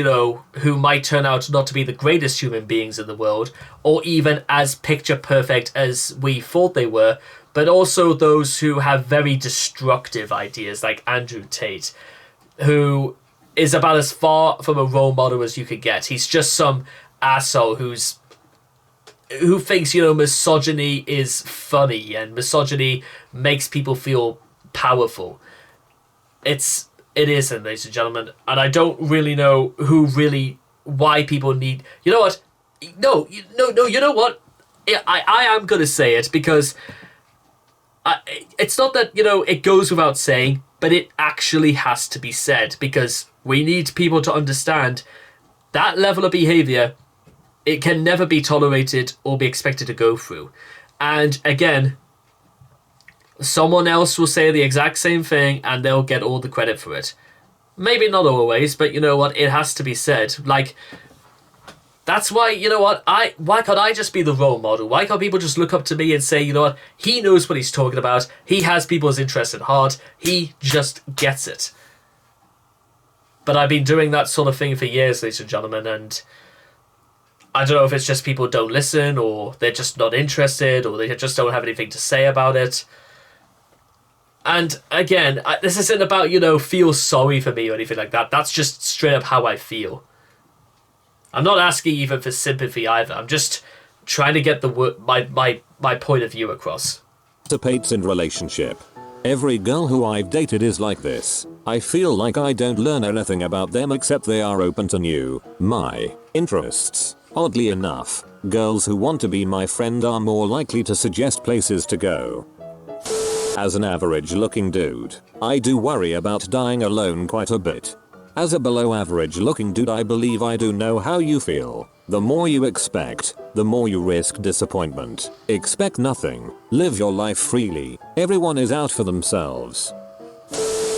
who might turn out not to be the greatest human beings in the world, or even as picture perfect as we thought they were, but also those who have very destructive ideas, like Andrew Tate, who is about as far from a role model as you could get. He's just some asshole who thinks, misogyny is funny and misogyny makes people feel powerful. It isn't, ladies and gentlemen, and I don't really know why people need. You know what? No. You know what? I am gonna say it because it's not that it goes without saying, but it actually has to be said because we need people to understand that level of behavior. It can never be tolerated or be expected to go through. And again, someone else will say the exact same thing and they'll get all the credit for it. Maybe not always, but you know what? It has to be said. Like, that's why, why can't I just be the role model? Why can't people just look up to me and say, what? He knows what he's talking about. He has people's interests at heart. He just gets it. But I've been doing that sort of thing for years, ladies and gentlemen, and I don't know if it's just people don't listen, or they're just not interested, or they just don't have anything to say about it. And again, this isn't about, feel sorry for me or anything like that. That's just straight up how I feel. I'm not asking even for sympathy either. I'm just trying to get my point of view across. Participates in relationship. Every girl who I've dated is like this. I feel like I don't learn anything about them except they are open to my interests. Oddly enough, girls who want to be my friend are more likely to suggest places to go. As an average looking dude, I do worry about dying alone quite a bit. As a below average looking dude, I believe I do know how you feel. The more you expect, the more you risk disappointment. Expect nothing. Live your life freely. Everyone is out for themselves.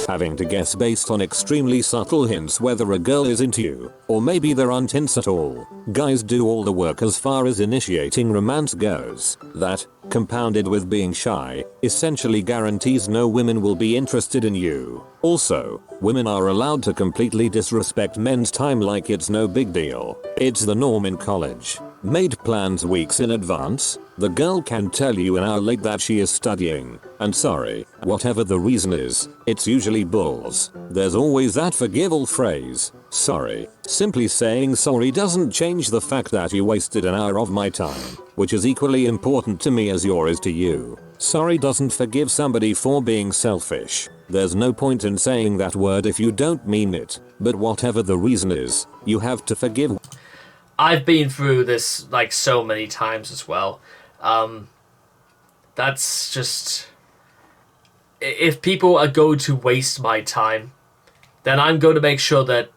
Having to guess based on extremely subtle hints whether a girl is into you, or maybe there aren't hints at all. Guys do all the work as far as initiating romance goes. That, compounded with being shy, essentially guarantees no women will be interested in you. Also, women are allowed to completely disrespect men's time like it's no big deal. It's the norm in college. Made plans weeks in advance, the girl can tell you an hour late that she is studying. And sorry, whatever the reason is, it's usually bulls. There's always that forgivable phrase, sorry. Simply saying sorry doesn't change the fact that you wasted an hour of my time, which is equally important to me as yours is to you. Sorry doesn't forgive somebody for being selfish. There's no point in saying that word if you don't mean it, but whatever the reason is, you have to forgive. I've been through this like so many times as well. That's just... If people are going to waste my time, then I'm going to make sure that,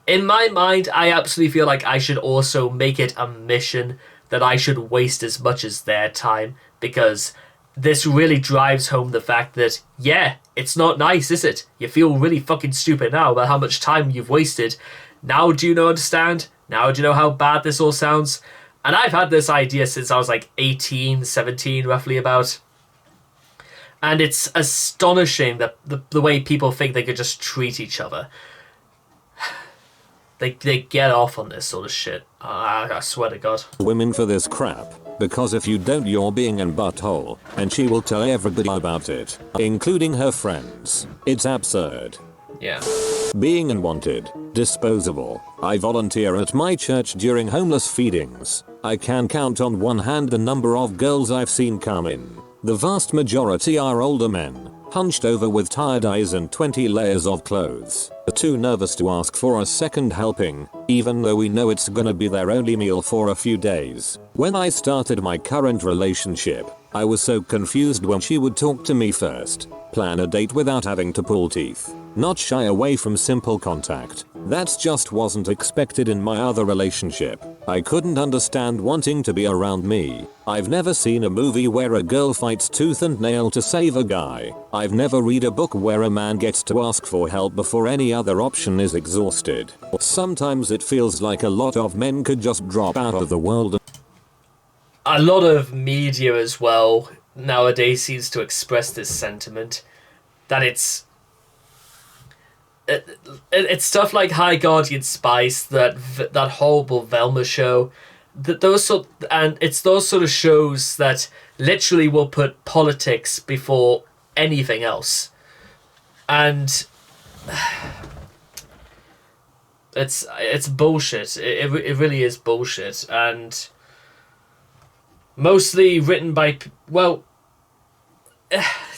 in my mind, I absolutely feel like I should also make it a mission that I should waste as much as their time, because this really drives home the fact that, yeah, it's not nice, is it? You feel really fucking stupid now about how much time you've wasted. Now do you understand? Now do you know how bad this all sounds? And I've had this idea since I was like 18, 17, roughly about. And it's astonishing that the way people think they could just treat each other. They get off on this sort of shit. I swear to God. Women for this crap, because if you don't you're being an butthole, and she will tell everybody about it, including her friends. It's absurd. Yeah. Being unwanted, disposable. I volunteer at my church during homeless feedings. I can count on one hand the number of girls I've seen come in. The vast majority are older men, hunched over with tired eyes and 20 layers of clothes. Too nervous to ask for a second helping, even though we know it's gonna be their only meal for a few days. When I started my current relationship, I was so confused when she would talk to me first, plan a date without having to pull teeth, not shy away from simple contact. That just wasn't expected in my other relationship. I couldn't understand wanting to be around me. I've never seen a movie where a girl fights tooth and nail to save a guy. I've never read a book where a man gets to ask for help before any other option is exhausted. Sometimes it feels like a lot of men could just drop out of the world. A lot of media as well nowadays seems to express this sentiment that it's stuff like High Guardian Spice, that horrible Velma show, it's those sort of shows that literally will put politics before anything else, and it's bullshit. It really is bullshit, and mostly written by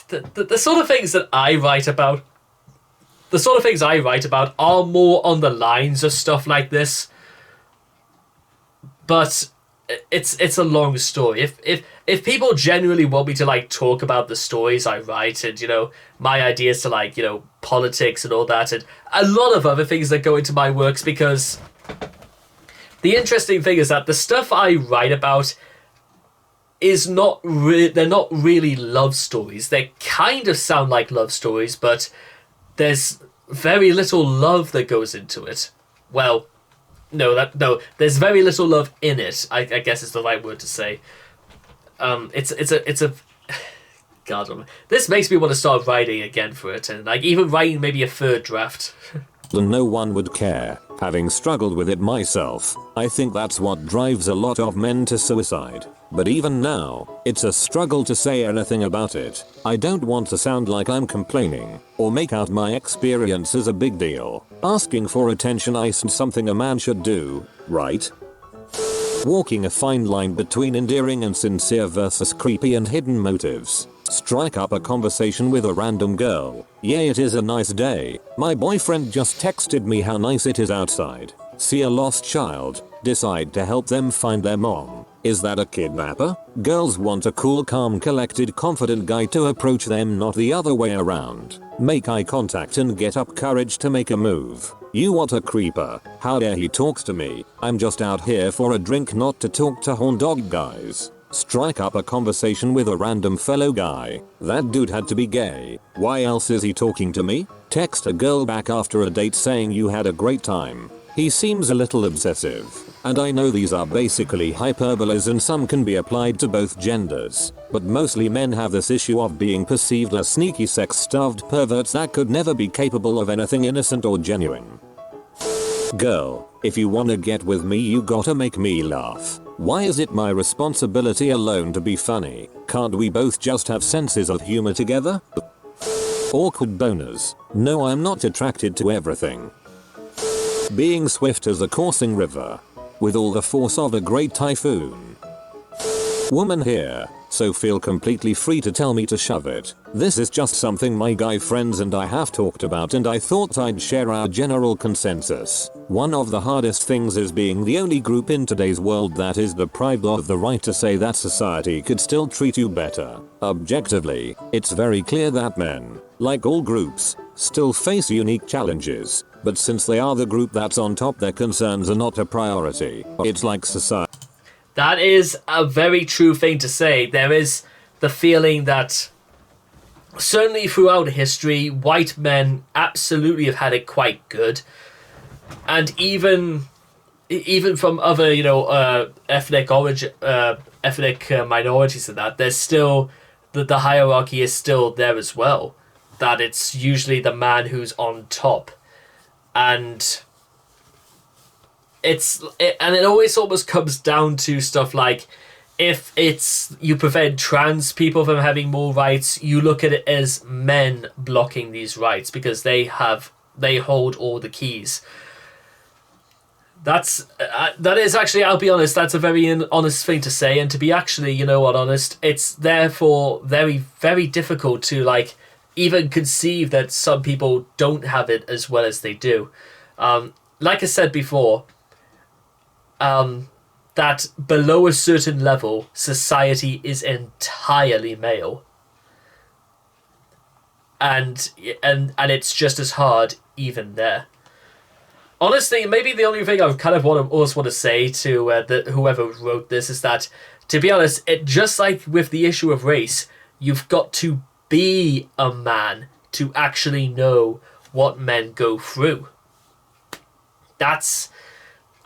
the sort of things that I write about. The sort of things I write about are more on the lines of stuff like this, but it's a long story. If people genuinely want me to like talk about the stories I write and my ideas to like politics and all that and a lot of other things that go into my works, because the interesting thing is that the stuff I write about is they're not really love stories. They kind of sound like love stories, but there's very little love that goes into it. Well, no, there's very little love in it, I guess is the right word to say. It's a God, this makes me want to start writing again for it, and like even writing maybe a third draft. No one would care. Having struggled with it myself, I think that's what drives a lot of men to suicide. But even now, it's a struggle to say anything about it. I don't want to sound like I'm complaining, or make out my experience as a big deal. Asking for attention isn't something a man should do, right? Walking a fine line between endearing and sincere versus creepy and hidden motives. Strike up a conversation with a random girl. Yeah, it is a nice day. My boyfriend just texted me how nice it is outside. See a lost child. Decide to help them find their mom. Is that a kidnapper? Girls want a cool, calm, collected, confident guy to approach them, not the other way around. Make eye contact and get up courage to make a move. You want a creeper? How dare he talks to me? I'm just out here for a drink, not to talk to horn dog guys. Strike up a conversation with a random fellow guy. That dude had to be gay. Why else is he talking to me? Text a girl back after a date saying you had a great time. He seems a little obsessive. And I know these are basically hyperbolas and some can be applied to both genders. But mostly men have this issue of being perceived as sneaky sex-starved perverts that could never be capable of anything innocent or genuine. Girl, if you wanna get with me you gotta make me laugh. Why is it my responsibility alone to be funny? Can't we both just have senses of humor together? Awkward boners. No, I'm not attracted to everything. Being swift as a coursing river. With all the force of a great typhoon. Woman here, so feel completely free to tell me to shove it. This is just something my guy friends and I have talked about and I thought I'd share our general consensus. One of the hardest things is being the only group in today's world that is deprived of the right to say that society could still treat you better. Objectively, it's very clear that men, like all groups, still face unique challenges. But since they are the group that's on top, their concerns are not a priority. It's like society. That is a very true thing to say. There is the feeling that certainly throughout history, white men absolutely have had it quite good. And even from other, ethnic origin, ethnic minorities and that, there's still, the hierarchy is still there as well. That it's usually the man who's on top. And it always almost comes down to stuff like, if it's you prevent trans people from having more rights, you look at it as men blocking these rights because they hold all the keys. That is actually, I'll be honest, that's a very honest thing to say, and to be actually, honest, it's therefore very, very difficult to even conceive that some people don't have it as well as they do. Like I said before, that below a certain level, society is entirely male. And it's just as hard even there. Honestly, maybe the only thing I kind of want to say to whoever wrote this is that, to be honest, it just like with the issue of race, you've got to be a man to actually know what men go through.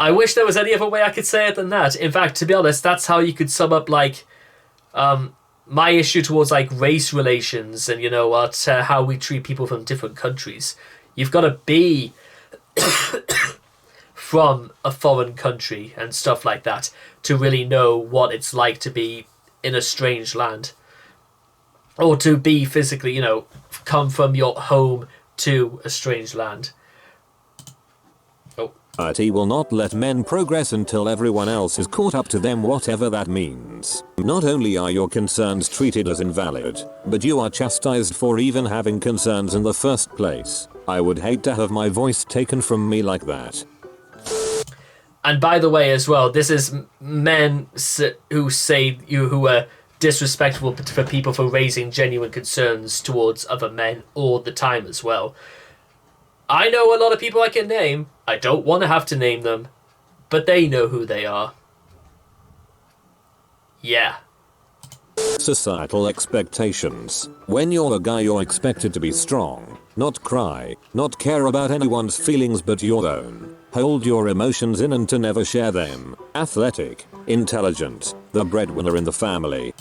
I wish there was any other way I could say it than that. In fact, to be honest, that's how you could sum up my issue towards race relations and how we treat people from different countries. You've got to be from a foreign country and stuff like that to really know what it's like to be in a strange land, or to be physically, come from your home to a strange land. Society will not let men progress until everyone else is caught up to them, whatever that means. Not only are your concerns treated as invalid, but you are chastised for even having concerns in the first place. I would hate to have my voice taken from me like that. And by the way as well, this is men who are disrespectful for people for raising genuine concerns towards other men all the time as well. I know a lot of people I can name. I don't want to have to name them, but they know who they are. Yeah. Societal expectations. When you're a guy, you're expected to be strong, not cry, not care about anyone's feelings but your own. Hold your emotions in and to never share them. Athletic, intelligent, the breadwinner in the family.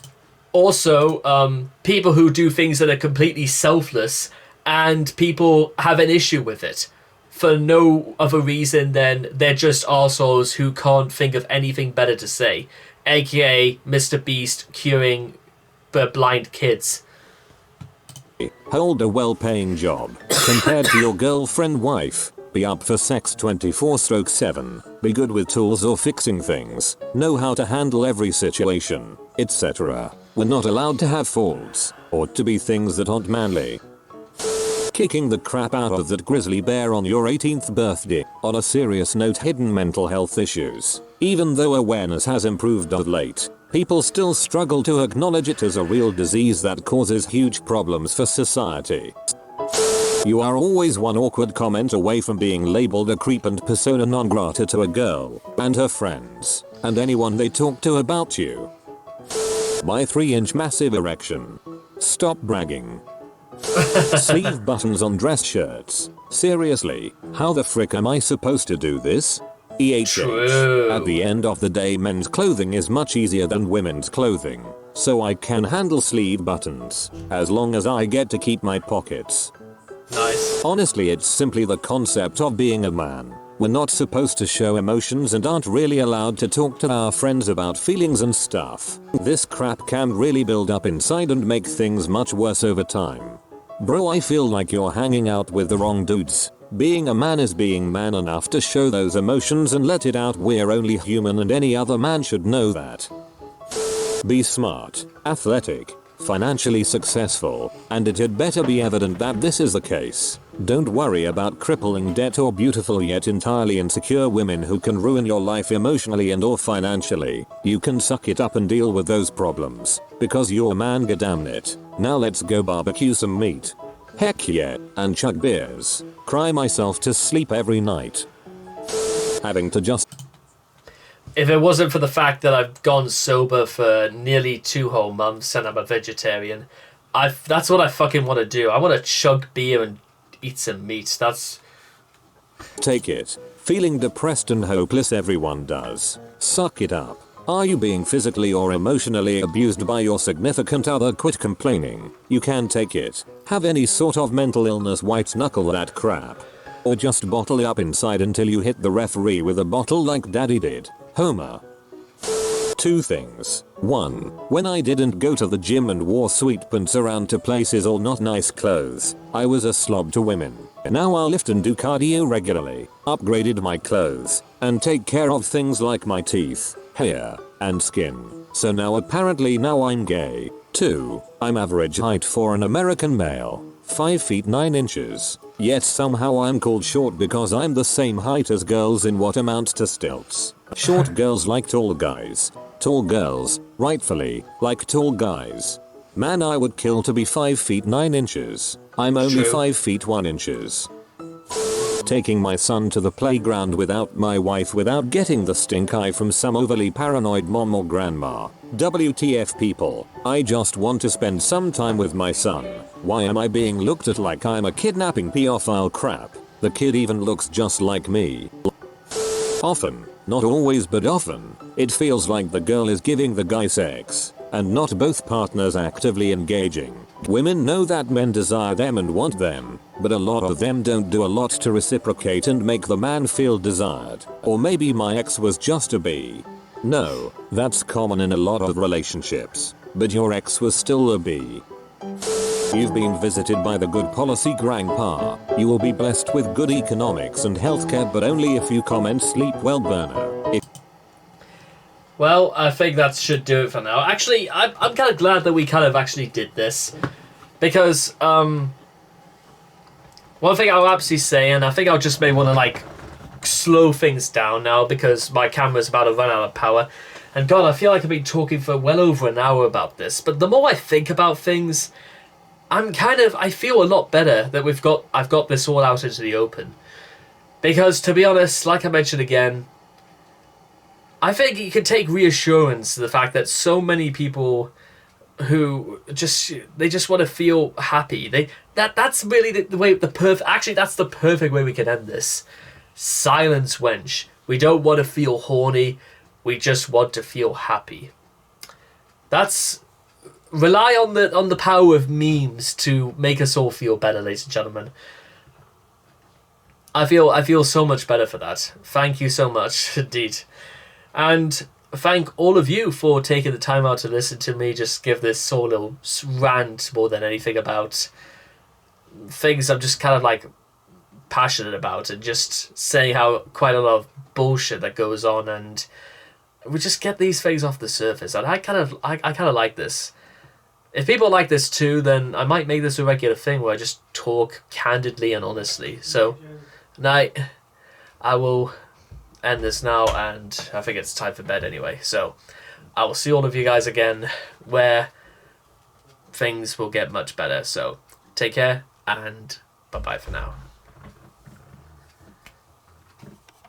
Also, people who do things that are completely selfless, and people have an issue with it for no other reason than they're just arseholes who can't think of anything better to say, aka Mr. Beast curing blind kids. Hold a well-paying job compared to your girlfriend wife. Be up for sex 24/7. Be good with tools or fixing things. Know how to handle every situation, etc. We're not allowed to have faults, or to be things that aren't manly. Kicking the crap out of that grizzly bear on your 18th birthday. On a serious note, hidden mental health issues. Even though awareness has improved of late, people still struggle to acknowledge it as a real disease that causes huge problems for society. You are always one awkward comment away from being labeled a creep and persona non grata to a girl and her friends and anyone they talk to about you. My 3-inch massive erection. Stop bragging. Sleeve buttons on dress shirts. Seriously, how the frick am I supposed to do this? EHH. True. At the end of the day, men's clothing is much easier than women's clothing. So I can handle sleeve buttons, as long as I get to keep my pockets. Nice. Honestly, it's simply the concept of being a man. We're not supposed to show emotions and aren't really allowed to talk to our friends about feelings and stuff. This crap can really build up inside and make things much worse over time. Bro, I feel like you're hanging out with the wrong dudes. Being a man is being man enough to show those emotions and let it out. We're only human and any other man should know that. Be smart, athletic, financially successful, and it had better be evident that this is the case. Don't worry about crippling debt or beautiful yet entirely insecure women who can ruin your life emotionally and or financially. You can suck it up and deal with those problems, because you're a man, goddammit it. Now let's go barbecue some meat. Heck yeah, and chug beers. Cry myself to sleep every night. Having to just... If it wasn't for the fact that I've gone sober for nearly 2 whole months and I'm a vegetarian, that's what I fucking want to do. I want to chug beer and eat some meat. That's... Take it. Feeling depressed and hopeless, everyone does. Suck it up. Are you being physically or emotionally abused by your significant other? Quit complaining. You can take it. Have any sort of mental illness, white knuckle that crap. Or just bottle it up inside until you hit the referee with a bottle like daddy did. Homer. 2 things. 1. When I didn't go to the gym and wore sweet pants around to places or not nice clothes, I was a slob to women. Now I'll lift and do cardio regularly, upgraded my clothes, and take care of things like my teeth, hair, and skin. So now apparently now I'm gay. 2. I'm average height for an American male. 5 feet 9 inches. Yet somehow I'm called short because I'm the same height as girls in what amounts to stilts. Short girls like tall guys. Tall girls, rightfully, like tall guys. Man, I would kill to be 5 feet 9 inches. I'm only 5 feet 1 inches. Taking my son to the playground without my wife without getting the stink eye from some overly paranoid mom or grandma. WTF people, I just want to spend some time with my son. Why am I being looked at like I'm a kidnapping pedophile? Crap. The kid even looks just like me. Often, not always but often, it feels like the girl is giving the guy sex, and not both partners actively engaging. Women know that men desire them and want them, but a lot of them don't do a lot to reciprocate and make the man feel desired. Or maybe my ex was just a B. No, that's common in a lot of relationships, but your ex was still a B. You've been visited by the good policy grandpa. You will be blessed with good economics and healthcare, but only if you comment sleep well, burner. Well, I think that should do it for now. Actually, I'm kind of glad that we kind of actually did this. Because, one thing I'll absolutely say, and I think I'll just may want to, like, slow things down now because my camera's about to run out of power. And God, I feel like I've been talking for well over an hour about this. But the more I think about things, I feel a lot better that I've got this all out into the open. Because, to be honest, like I mentioned again, I think you can take reassurance to the fact that so many people who just want to feel happy. That's really the way actually that's the perfect way we can end this. Silence, wench. We don't want to feel horny. We just want to feel happy. Rely on the power of memes to make us all feel better, ladies and gentlemen. I feel so much better for that. Thank you so much indeed. And thank all of you for taking the time out to listen to me just give this solo rant more than anything about things I'm just kind of like passionate about, and just saying how quite a lot of bullshit that goes on, and we just get these things off the surface. And I kind of like this. If people like this too, then I might make this a regular thing where I just talk candidly and honestly. So, night. I will end this now, and I think it's time for bed anyway. So, I will see all of you guys again where things will get much better. So, take care, and bye-bye for now.